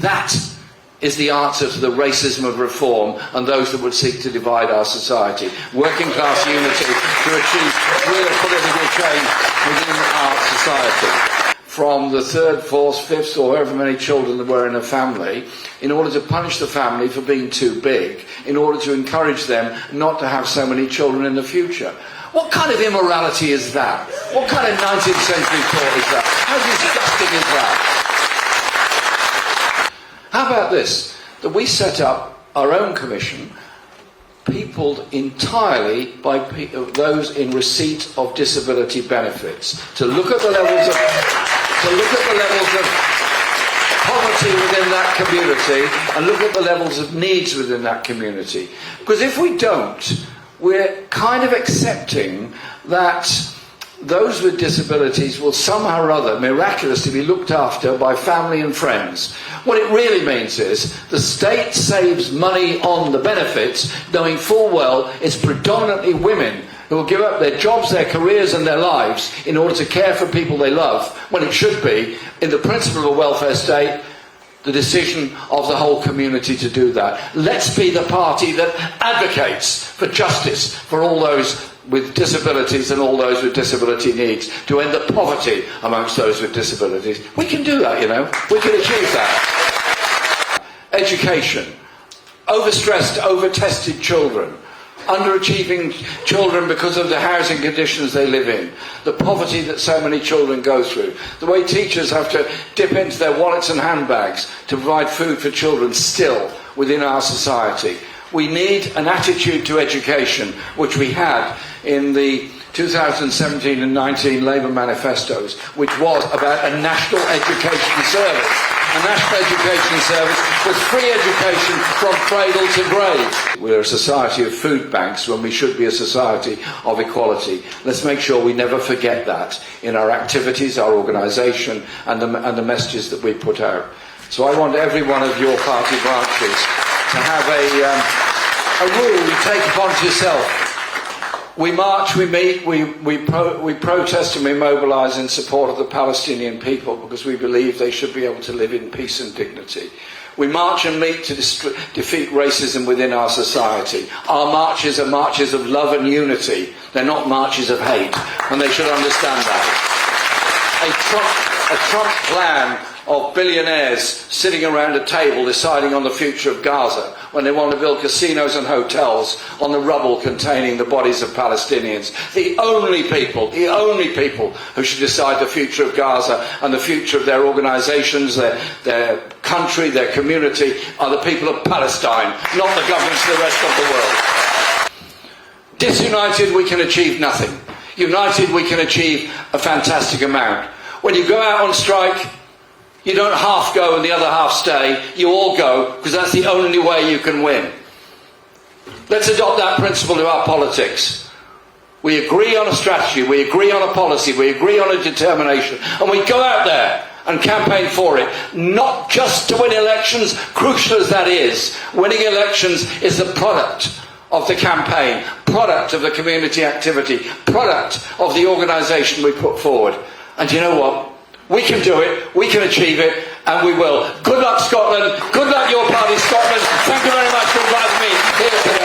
That is the answer to the racism of reform and those that would seek to divide our society. Working class unity to achieve real political change within our society. From the third, fourth, fifth, or however many children there were in a family, in order to punish the family for being too big, in order to encourage them not to have so many children in the future. What kind of immorality is that? What kind of 19th century thought is that? How disgusting is that? How about this? That we set up our own commission, peopled entirely by those in receipt of disability benefits, to look at the levels of poverty within that community and look at the levels of needs within that community. Because if we don't, we're kind of accepting that those with disabilities will somehow or other miraculously be looked after by family and friends. What it really means is the state saves money on the benefits, knowing full well it's predominantly women who will give up their jobs, their careers and their lives in order to care for people they love, when it should be, in the principle of a welfare state, the decision of the whole community to do that. Let's be the party that advocates for justice for all those with disabilities and all those with disability needs, to end the poverty amongst those with disabilities. We can do that, you know. We can achieve that. Education. Overstressed, over-tested children. Underachieving children because of the housing conditions they live in. The poverty that so many children go through. The way teachers have to dip into their wallets and handbags to provide food for children still within our society. We need an attitude to education, which we had in the 2017 and 19 Labour manifestos, which was about a national education service. A national education service with free education from cradle to grave. We're a society of food banks when we should be a society of equality. Let's make sure we never forget that in our activities, our organisation and the messages that we put out. So I want every one of your party branches to have a rule you take upon yourself. We march, we meet, we protest and we mobilise in support of the Palestinian people because we believe they should be able to live in peace and dignity. We march and meet to defeat racism within our society. Our marches are marches of love and unity. They're not marches of hate, and they should understand that. A Trump plan of billionaires sitting around a table deciding on the future of Gaza when they want to build casinos and hotels on the rubble containing the bodies of Palestinians. The only people who should decide the future of Gaza and the future of their organisations, their country, their community, are the people of Palestine, not the governments of the rest of the world. Disunited, we can achieve nothing. United, we can achieve a fantastic amount. When you go out on strike, you don't half go and the other half stay. You all go, because that's the only way you can win. Let's adopt that principle to our politics. We agree on a strategy, we agree on a policy, we agree on a determination, and we go out there and campaign for it. Not just to win elections, crucial as that is. Winning elections is the product of the campaign, product of the community activity, product of the organisation we put forward. And you know what? We can do it, we can achieve it, and we will. Good luck, Scotland. Good luck, your party, Scotland. Thank you very much for inviting me here today.